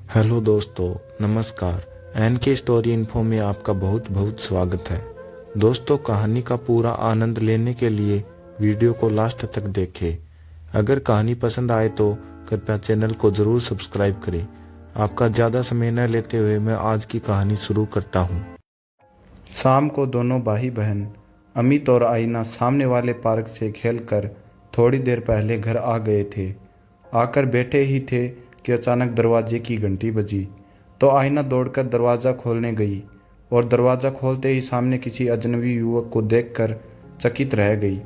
Hello दोस्तों, नमस्कार। N के स्टोरी इन्फो में आपका बहुत बहुत स्वागत है। दोस्तों, कहानी का पूरा आनंद लेने के लिए वीडियो को लास्ट तक देखें। अगर कहानी पसंद आए तो कृपया चैनल को ज़रूर सब्सक्राइब करें। आपका ज़्यादा समय न लेते हुए मैं आज की कहानी शुरू करता हूँ। शाम को दोनों भाई बहन अमित और आईना सामने वाले पार्क से खेलकर थोड़ी देर पहले घर आ गए थे। आकर बैठे ही थे कि अचानक दरवाजे की घंटी बजी। तो आईना दौड़कर दरवाज़ा खोलने गई और दरवाज़ा खोलते ही सामने किसी अजनबी युवक को देखकर चकित रह गई।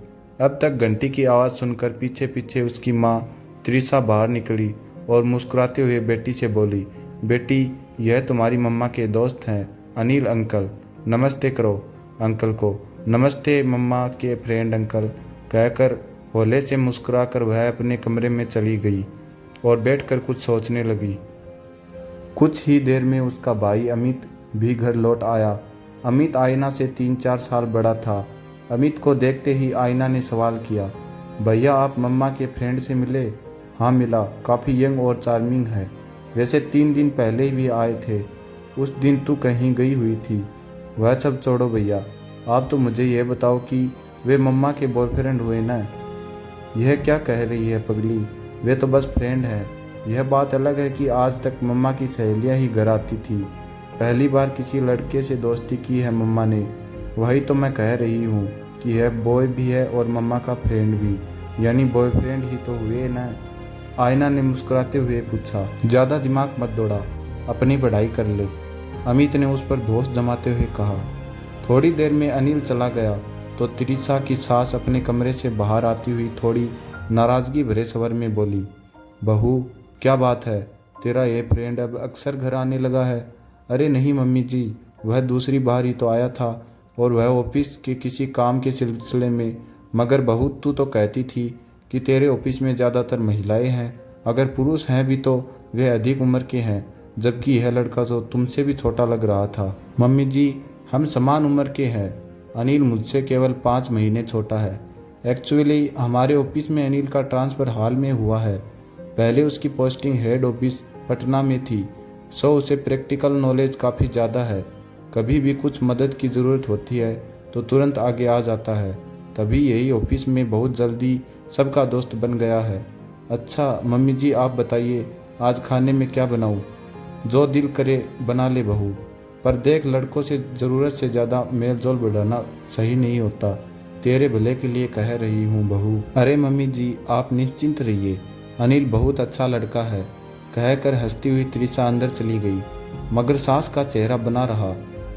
अब तक घंटी की आवाज़ सुनकर पीछे पीछे उसकी माँ त्रिशा बाहर निकली और मुस्कुराते हुए बेटी से बोली, बेटी, यह तुम्हारी मम्मा के दोस्त हैं, अनिल अंकल। नमस्ते करो अंकल को। नमस्ते मम्मा के फ्रेंड अंकल, कहकर होले से मुस्कुराकर वह अपने कमरे में चली गई और बैठकर कुछ सोचने लगी। कुछ ही देर में उसका भाई अमित भी घर लौट आया। अमित आयना से 3-4 साल बड़ा था। अमित को देखते ही आयना ने सवाल किया, भैया आप मम्मा के फ्रेंड से मिले? हाँ मिला, काफ़ी यंग और चार्मिंग है। वैसे 3 दिन पहले भी आए थे, उस दिन तू कहीं गई हुई थी। वह सब छोड़ो भैया, आप तो मुझे यह बताओ कि वे मम्मा के बॉयफ्रेंड हुए ना? यह क्या कह रही है पगली, वे तो बस फ्रेंड है। यह बात अलग है कि आज तक मम्मा की सहेलियां ही घर आती थी। पहली बार किसी लड़के से दोस्ती की है मम्मा ने। वही तो मैं कह रही हूँ कि यह बॉय भी है और मम्मा का फ्रेंड भी, यानी बॉयफ्रेंड ही तो हुए ना। आयना ने मुस्कुराते हुए पूछा, ज़्यादा दिमाग मत दौड़ा, अपनी पढ़ाई कर ले, अमित ने उस पर दोष जमाते हुए कहा। थोड़ी देर में अनिल चला गया तो त्रिशा की सास अपने कमरे से बाहर आती हुई थोड़ी नाराज़गी भरे स्वर में बोली, बहू क्या बात है, तेरा ये फ्रेंड अब अक्सर घर आने लगा है? अरे नहीं मम्मी जी, वह दूसरी बार ही तो आया था और वह ऑफिस के किसी काम के सिलसिले में। मगर बहू तू तो कहती थी कि तेरे ऑफिस में ज़्यादातर महिलाएं हैं, अगर पुरुष हैं भी तो वे अधिक उम्र के हैं, जबकि यह लड़का तो तुमसे भी छोटा लग रहा था। मम्मी जी, हम समान उम्र के हैं, अनिल मुझसे केवल 5 महीने छोटा है। एक्चुअली हमारे ऑफिस में अनिल का ट्रांसफ़र हाल में हुआ है। पहले उसकी पोस्टिंग हेड ऑफिस पटना में थी, सो उसे प्रैक्टिकल नॉलेज काफ़ी ज़्यादा है। कभी भी कुछ मदद की ज़रूरत होती है तो तुरंत आगे आ जाता है। तभी यही ऑफिस में बहुत जल्दी सबका दोस्त बन गया है। अच्छा मम्मी जी, आप बताइए आज खाने में क्या बनाऊँ? जो दिल करे बना ले बहू, पर देख लड़कों से ज़रूरत से ज़्यादा मेल जोल बढ़ाना सही नहीं होता। तेरे भले के लिए कह रही हूँ बहू। अरे मम्मी जी, आप निश्चिंत रहिए, अनिल बहुत अच्छा लड़का है, कहकर हंसती हुई त्रिशा अंदर चली गई। मगर सास का चेहरा बना रहा।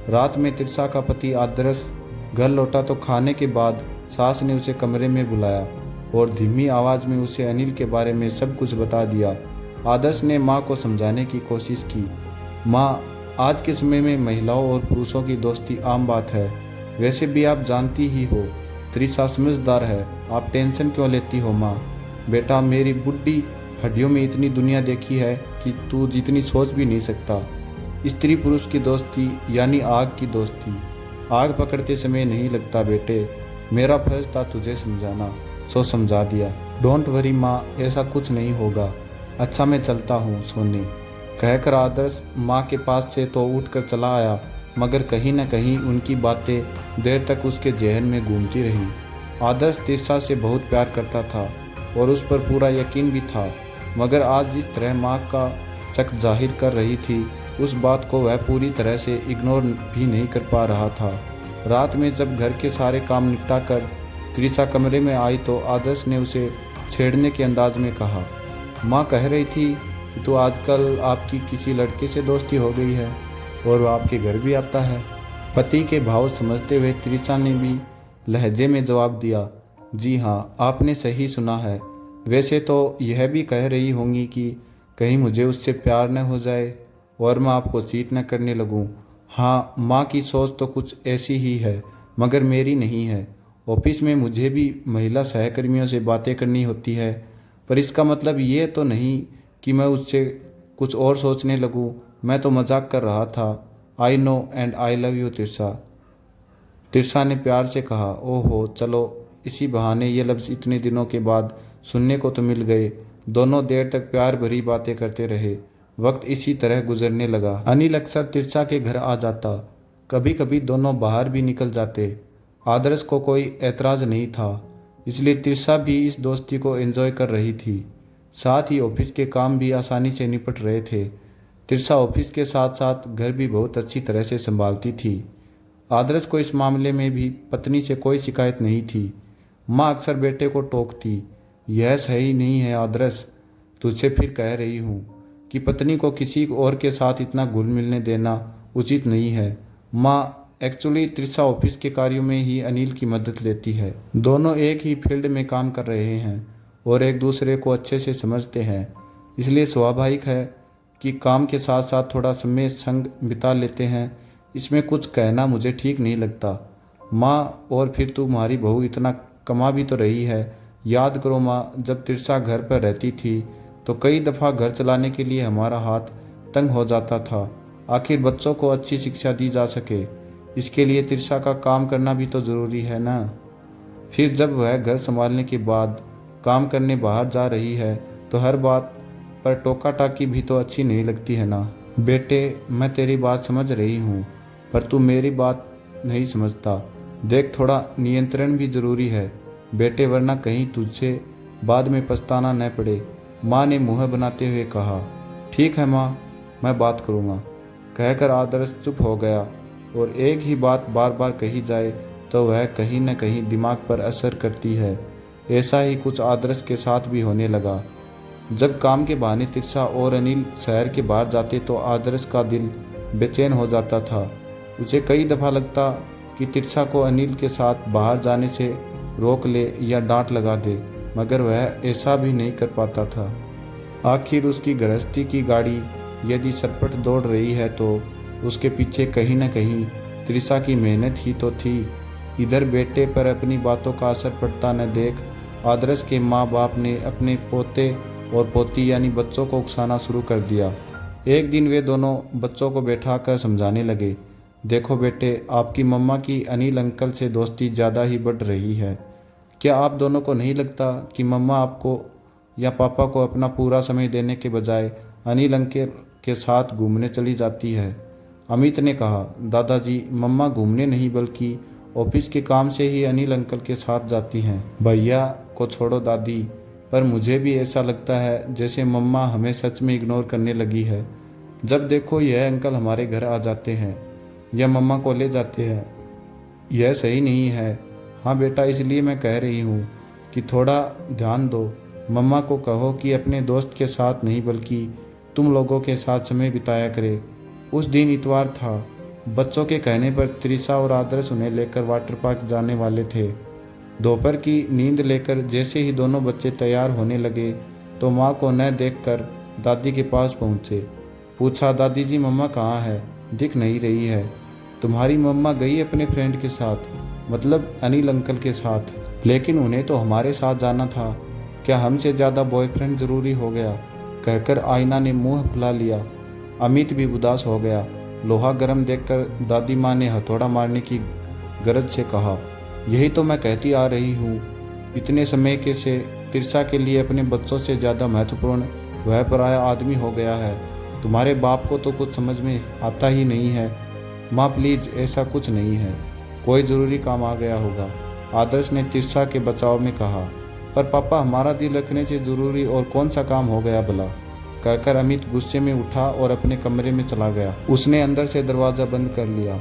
रात में त्रिशा का पति आदर्श घर लौटा तो खाने के बाद सास ने उसे कमरे में बुलाया और धीमी आवाज़ में उसे अनिल के बारे में सब कुछ बता दिया। आदर्श ने माँ को समझाने की कोशिश की, माँ, आज के समय में महिलाओं और पुरुषों की दोस्ती आम बात है। वैसे भी आप जानती ही हो त्रिशा समझदार है, आप टेंशन क्यों लेती हो माँ? बेटा, मेरी बुढ़ी हड्डियों में इतनी दुनिया देखी है कि तू जितनी सोच भी नहीं सकता। स्त्री पुरुष की दोस्ती यानी आग की दोस्ती। आग पकड़ते समय नहीं लगता बेटे, मेरा फर्ज था तुझे समझाना, सो समझा दिया। डोंट वरी माँ, ऐसा कुछ नहीं होगा। अच्छा मैं चलता हूँ सोने, कहकर आदर्श माँ के पास से तो उठकर चला आया, मगर कहीं न कहीं उनकी बातें देर तक उसके जहन में घूमती रहीं। आदर्श त्रिशा से बहुत प्यार करता था और उस पर पूरा यकीन भी था, मगर आज जिस तरह माँ का शक जाहिर कर रही थी, उस बात को वह पूरी तरह से इग्नोर भी नहीं कर पा रहा था। रात में जब घर के सारे काम निपटा कर त्रिशा कमरे में आई तो आदर्श ने उसे छेड़ने के अंदाज में कहा, माँ कह रही थी कि तो आजकल आपकी किसी लड़के से दोस्ती हो गई है और वो आपके घर भी आता है। पति के भाव समझते हुए त्रिशा ने भी लहजे में जवाब दिया, जी हाँ, आपने सही सुना है। वैसे तो यह भी कह रही होंगी कि कहीं मुझे उससे प्यार न हो जाए और मैं आपको चीट न करने लगूं। हाँ, माँ की सोच तो कुछ ऐसी ही है, मगर मेरी नहीं है। ऑफिस में मुझे भी महिला सहकर्मियों से बातें करनी होती है, पर इसका मतलब ये तो नहीं कि मैं उससे कुछ और सोचने लगूं। मैं तो मजाक कर रहा था। I know and I love you Trisha. Trisha ने प्यार से कहा, ओहो चलो, इसी बहाने ये लफ्ज़ इतने दिनों के बाद सुनने को तो मिल गए। दोनों देर तक प्यार भरी बातें करते रहे। वक्त इसी तरह गुजरने लगा। अनिल अक्सर तिरसा के घर आ जाता, कभी कभी दोनों बाहर भी निकल जाते। आदर्श को कोई एतराज़ नहीं था, इसलिए तिरसा भी इस दोस्ती को एंजॉय कर रही थी। साथ ही ऑफिस के काम भी आसानी से निपट रहे थे। तिरसा ऑफिस के साथ साथ घर भी बहुत अच्छी तरह से संभालती थी। आदर्श को इस मामले में भी पत्नी से कोई शिकायत नहीं थी। माँ अक्सर बेटे को टोकती, यह सही नहीं है आदर्श, तुझसे फिर कह रही हूँ कि पत्नी को किसी और के साथ इतना घुल मिलने देना उचित नहीं है। माँ एक्चुअली तिरसा ऑफिस के कार्यों में ही अनिल की मदद लेती है। दोनों एक ही फील्ड में काम कर रहे हैं और एक दूसरे को अच्छे से समझते हैं, इसलिए स्वाभाविक है कि काम के साथ साथ थोड़ा समय संग बिता लेते हैं। इसमें कुछ कहना मुझे ठीक नहीं लगता। माँ, और फिर तुम्हारी बहू इतना कमा भी तो रही है। याद करो माँ, जब तिरसा घर पर रहती थी तो कई दफ़ा घर चलाने के लिए हमारा हाथ तंग हो जाता था। आखिर बच्चों को अच्छी शिक्षा दी जा सके, इसके लिए तिरसा का काम करना भी तो ज़रूरी है ना। फिर जब वह घर संभालने के बाद काम करने बाहर जा रही है तो हर बात पर टोका टाकी भी तो अच्छी नहीं लगती है ना। बेटे, मैं तेरी बात समझ रही हूँ, पर तू मेरी बात नहीं समझता। देख, थोड़ा नियंत्रण भी ज़रूरी है बेटे, वरना कहीं तुझसे बाद में पछताना न पड़े। माँ ने मुँह बनाते हुए कहा। ठीक है माँ, मैं बात करूँगा, कहकर आदर्श चुप हो गया। और एक ही बात बार बार कही जाए तो वह कहीं न कहीं दिमाग पर असर करती है। ऐसा ही कुछ आदर्श के साथ भी होने लगा। जब काम के बहाने तिरसा और अनिल शहर के बाहर जाते तो आदर्श का दिल बेचैन हो जाता था। उसे कई दफ़ा लगता कि तिरसा को अनिल के साथ बाहर जाने से रोक ले या डांट लगा दे, मगर वह ऐसा भी नहीं कर पाता था। आखिर उसकी गृहस्थी की गाड़ी यदि सरपट दौड़ रही है तो उसके पीछे कहीं न कहीं तिरसा की मेहनत ही तो थी। इधर बेटे पर अपनी बातों का असर पड़ता न देख आदर्श के माँ बाप ने अपने पोते और पोती यानी बच्चों को उकसाना शुरू कर दिया। एक दिन वे दोनों बच्चों को बैठाकर समझाने लगे, देखो बेटे, आपकी मम्मा की अनिल अंकल से दोस्ती ज़्यादा ही बढ़ रही है। क्या आप दोनों को नहीं लगता कि मम्मा आपको या पापा को अपना पूरा समय देने के बजाय अनिल अंकल के साथ घूमने चली जाती है? अमित ने कहा, दादाजी, मम्मा घूमने नहीं बल्कि ऑफिस के काम से ही अनिल अंकल के साथ जाती हैं। भैया को छोड़ो दादी, पर मुझे भी ऐसा लगता है जैसे मम्मा हमें सच में इग्नोर करने लगी है। जब देखो यह अंकल हमारे घर आ जाते हैं या मम्मा को ले जाते हैं। यह सही नहीं है। हाँ बेटा, इसलिए मैं कह रही हूँ कि थोड़ा ध्यान दो। मम्मा को कहो कि अपने दोस्त के साथ नहीं बल्कि तुम लोगों के साथ समय बिताया करे। उस दिन इतवार था। बच्चों के कहने पर त्रिशा और आदर्श उन्हें लेकर वाटर पार्क जाने वाले थे। दोपहर की नींद लेकर जैसे ही दोनों बच्चे तैयार होने लगे तो माँ को न देखकर दादी के पास पहुँचे। पूछा, दादी जी, मम्मा कहाँ है? दिख नहीं रही है। तुम्हारी मम्मा गई अपने फ्रेंड के साथ, मतलब अनिल अंकल के साथ। लेकिन उन्हें तो हमारे साथ जाना था। क्या हमसे ज़्यादा बॉयफ्रेंड ज़रूरी हो गया? कहकर आईना ने मुंह फुला लिया। अमित भी उदास हो गया। लोहा गर्म देखकर दादी माँ ने हथौड़ा मारने की गरज से कहा, यही तो मैं कहती आ रही हूँ। इतने समय के से तिरसा के लिए अपने बच्चों से ज़्यादा महत्वपूर्ण वह पराया आदमी हो गया है। तुम्हारे बाप को तो कुछ समझ में आता ही नहीं है। माँ प्लीज़, ऐसा कुछ नहीं है, कोई ज़रूरी काम आ गया होगा, आदर्श ने तिरसा के बचाव में कहा। पर पापा, हमारा दिल रखने से ज़रूरी और कौन सा काम हो गया भला? कहकर अमित गुस्से में उठा और अपने कमरे में चला गया। उसने अंदर से दरवाज़ा बंद कर लिया।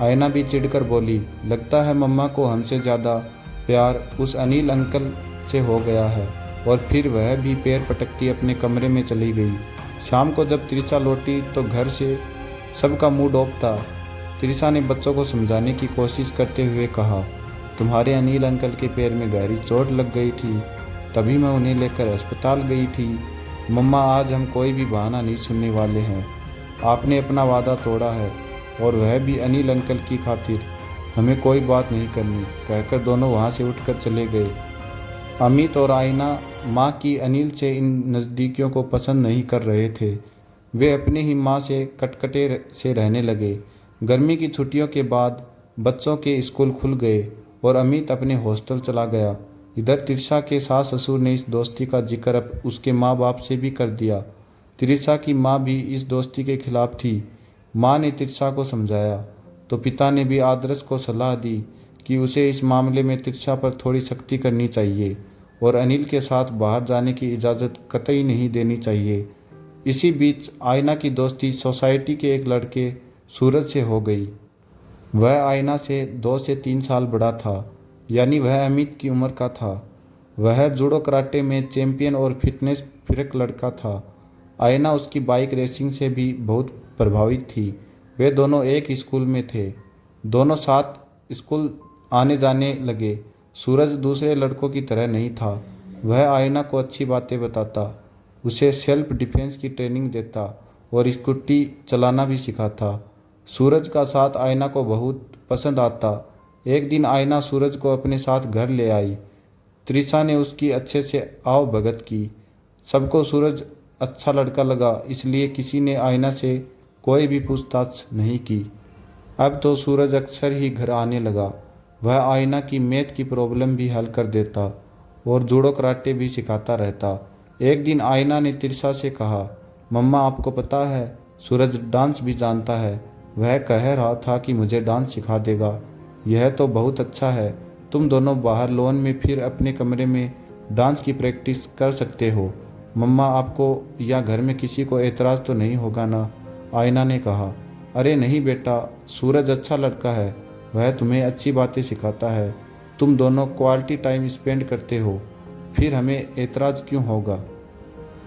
आयना भी चिढ़कर बोली, लगता है मम्मा को हमसे ज़्यादा प्यार उस अनिल अंकल से हो गया है। और फिर वह भी पैर पटकती अपने कमरे में चली गई। शाम को जब त्रिशा लौटी तो घर से सबका मूड ऑफ था। त्रिशा ने बच्चों को समझाने की कोशिश करते हुए कहा, तुम्हारे अनिल अंकल के पैर में गहरी चोट लग गई थी, तभी मैं उन्हें लेकर अस्पताल गई थी। मम्मा, आज हम कोई भी बहाना नहीं सुनने वाले हैं। आपने अपना वादा तोड़ा है और वह भी अनिल अंकल की खातिर। हमें कोई बात नहीं करनी, कहकर दोनों वहाँ से उठकर चले गए। अमित और आयना माँ की अनिल से इन नज़दीकियों को पसंद नहीं कर रहे थे। वे अपने ही माँ से कटकटे से रहने लगे। गर्मी की छुट्टियों के बाद बच्चों के स्कूल खुल गए और अमित अपने हॉस्टल चला गया। इधर तिरसा के सास ससुर ने इस दोस्ती का जिक्र अब उसके माँ बाप से भी कर दिया। त्रिशा की माँ भी इस दोस्ती के खिलाफ थी। माँ ने त्रिशा को समझाया तो पिता ने भी आदर्श को सलाह दी कि उसे इस मामले में त्रिशा पर थोड़ी सख्ती करनी चाहिए और अनिल के साथ बाहर जाने की इजाज़त कतई नहीं देनी चाहिए। इसी बीच आयना की दोस्ती सोसाइटी के एक लड़के सूरज से हो गई। वह आयना से 2 से 3 साल बड़ा था, यानी वह अमित की उम्र का था। वह जूडो कराटे में चैंपियन और फिटनेस फ्रीक लड़का था। आयना उसकी बाइक रेसिंग से भी बहुत प्रभावित थी। वे दोनों एक स्कूल में थे, दोनों साथ स्कूल आने जाने लगे। सूरज दूसरे लड़कों की तरह नहीं था। वह आयना को अच्छी बातें बताता, उसे सेल्फ डिफेंस की ट्रेनिंग देता और स्कूटी चलाना भी सिखाता। सूरज का साथ आयना को बहुत पसंद आता। एक दिन आयना सूरज को अपने साथ घर ले आई। त्रिशा ने उसकी अच्छे से आओ भगत की। सबको सूरज अच्छा लड़का लगा, इसलिए किसी ने आयना से कोई भी पूछताछ नहीं की। अब तो सूरज अक्सर ही घर आने लगा। वह आयना की मैथ की प्रॉब्लम भी हल कर देता और जूडो कराटे भी सिखाता रहता। एक दिन आयना ने त्रिशा से कहा, मम्मा आपको पता है सूरज डांस भी जानता है। वह कह रहा था कि मुझे डांस सिखा देगा। यह तो बहुत अच्छा है। तुम दोनों बाहर लॉन में फिर अपने कमरे में डांस की प्रैक्टिस कर सकते हो। मम्मा आपको या घर में किसी को एतराज़ तो नहीं होगा ना? आयना ने कहा, अरे नहीं बेटा, सूरज अच्छा लड़का है। वह तुम्हें अच्छी बातें सिखाता है। तुम दोनों क्वालिटी टाइम स्पेंड करते हो, फिर हमें एतराज़ क्यों होगा?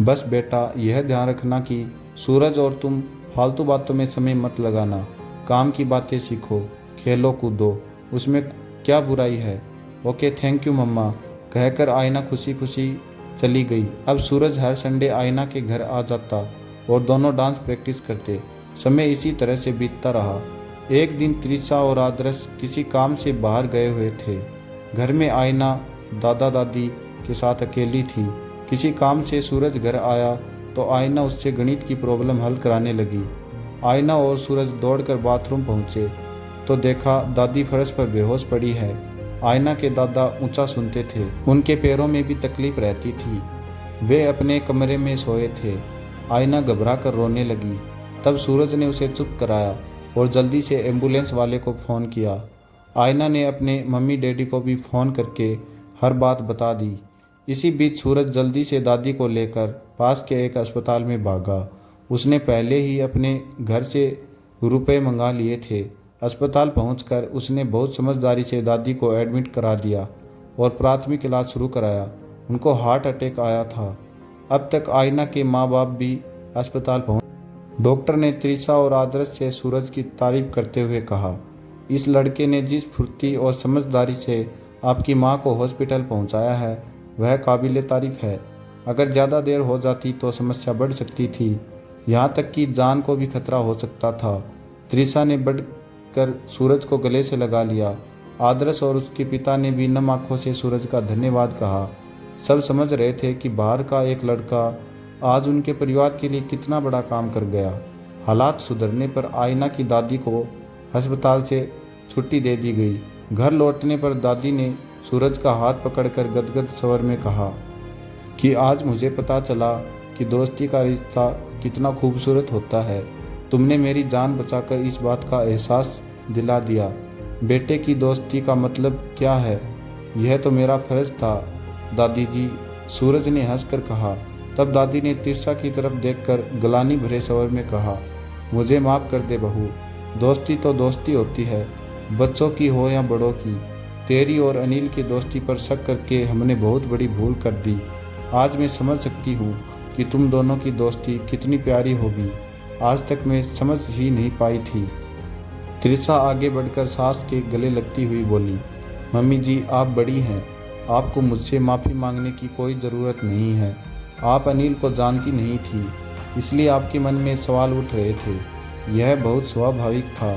बस बेटा यह ध्यान रखना कि सूरज और तुम फालतू बातों में समय मत लगाना। काम की बातें सीखो, खेलो कूदो, उसमें क्या बुराई है? ओके थैंक यू मम्मा, कहकर आयना खुशी खुशी चली गई। अब सूरज हर संडे आयना के घर आ जाता और दोनों डांस प्रैक्टिस करते। समय इसी तरह से बीतता रहा। एक दिन त्रिशा और आदर्श किसी काम से बाहर गए हुए थे। घर में आयना दादा दादी के साथ अकेली थी। किसी काम से सूरज घर आया तो आयना उससे गणित की प्रॉब्लम हल कराने लगी। आयना और सूरज दौड़कर बाथरूम पहुंचे तो देखा दादी फर्श पर बेहोश पड़ी है। आयना के दादा ऊंचा सुनते थे, उनके पैरों में भी तकलीफ रहती थी। वे अपने कमरे में सोए थे। आयना घबरा कर रोने लगी। तब सूरज ने उसे चुप कराया और जल्दी से एम्बुलेंस वाले को फ़ोन किया। आयना ने अपने मम्मी डैडी को भी फ़ोन करके हर बात बता दी। इसी बीच सूरज जल्दी से दादी को लेकर पास के एक अस्पताल में भागा। उसने पहले ही अपने घर से रुपए मंगा लिए थे। अस्पताल पहुंचकर उसने बहुत समझदारी से दादी को एडमिट करा दिया और प्राथमिक इलाज शुरू कराया। उनको हार्ट अटैक आया था। अब तक आयना के माँ बाप भी अस्पताल पहुंच। डॉक्टर ने त्रिशा और आदर्श से सूरज की तारीफ करते हुए कहा, इस लड़के ने जिस फुर्ती और समझदारी से आपकी माँ को हॉस्पिटल पहुंचाया है वह काबिले तारीफ है। अगर ज़्यादा देर हो जाती तो समस्या बढ़ सकती थी, यहाँ तक कि जान को भी खतरा हो सकता था। त्रिशा ने बढ़कर सूरज को गले से लगा लिया। आदर्श और उसके पिता ने भी नम आंखों से सूरज का धन्यवाद कहा। सब समझ रहे थे कि बाहर का एक लड़का आज उनके परिवार के लिए कितना बड़ा काम कर गया। हालात सुधरने पर आयना की दादी को अस्पताल से छुट्टी दे दी गई। घर लौटने पर दादी ने सूरज का हाथ पकड़कर गदगद स्वर में कहा कि आज मुझे पता चला कि दोस्ती का रिश्ता कितना खूबसूरत होता है। तुमने मेरी जान बचाकर इस बात का एहसास दिला दिया। बेटे की दोस्ती का मतलब क्या है, यह तो मेरा फ़र्ज़ था दादी जी, सूरज ने हंसकर कहा। तब दादी ने त्रिशा की तरफ देखकर गलानी भरे स्वर में कहा, मुझे माफ़ कर दे बहू, दोस्ती तो दोस्ती होती है, बच्चों की हो या बड़ों की। तेरी और अनिल की दोस्ती पर शक करके हमने बहुत बड़ी भूल कर दी। आज मैं समझ सकती हूँ कि तुम दोनों की दोस्ती कितनी प्यारी होगी। आज तक मैं समझ ही नहीं पाई थी। त्रिशा आगे बढ़कर सास के गले लगती हुई बोली, मम्मी जी आप बड़ी हैं, आपको मुझसे माफ़ी मांगने की कोई ज़रूरत नहीं है। आप अनिल को जानती नहीं थी, इसलिए आपके मन में सवाल उठ रहे थे। यह बहुत स्वाभाविक था,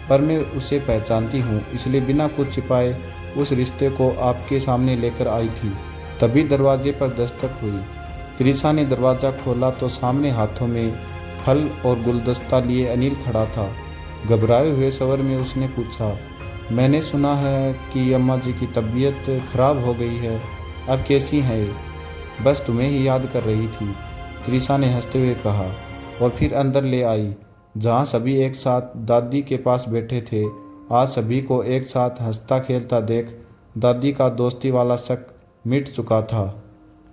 पर मैं उसे पहचानती हूँ, इसलिए बिना कुछ छिपाए उस रिश्ते को आपके सामने लेकर आई थी। तभी दरवाजे पर दस्तक हुई। त्रिशा ने दरवाज़ा खोला तो सामने हाथों में फल और गुलदस्ता लिए अनिल खड़ा था। घबराए हुए स्वर में उसने पूछा, मैंने सुना है कि अम्मा जी की तबीयत खराब हो गई है, अब कैसी हैं? बस तुम्हें ही याद कर रही थी। त्रिशा ने हंसते हुए कहा और फिर अंदर ले आई, जहाँ सभी एक साथ दादी के पास बैठे थे। आज सभी को एक साथ हंसता खेलता देख दादी का दोस्ती वाला शक मिट चुका था।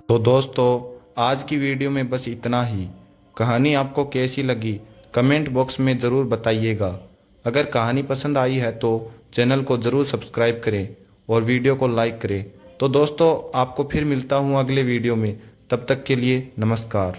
तो दोस्तों, आज की वीडियो में बस इतना ही। कहानी आपको कैसी लगी कमेंट बॉक्स में ज़रूर बताइएगा। अगर कहानी पसंद आई है तो चैनल को ज़रूर सब्सक्राइब करें और वीडियो को लाइक करें। तो दोस्तों, आपको फिर मिलता हूँ अगले वीडियो में। तब तक के लिए नमस्कार।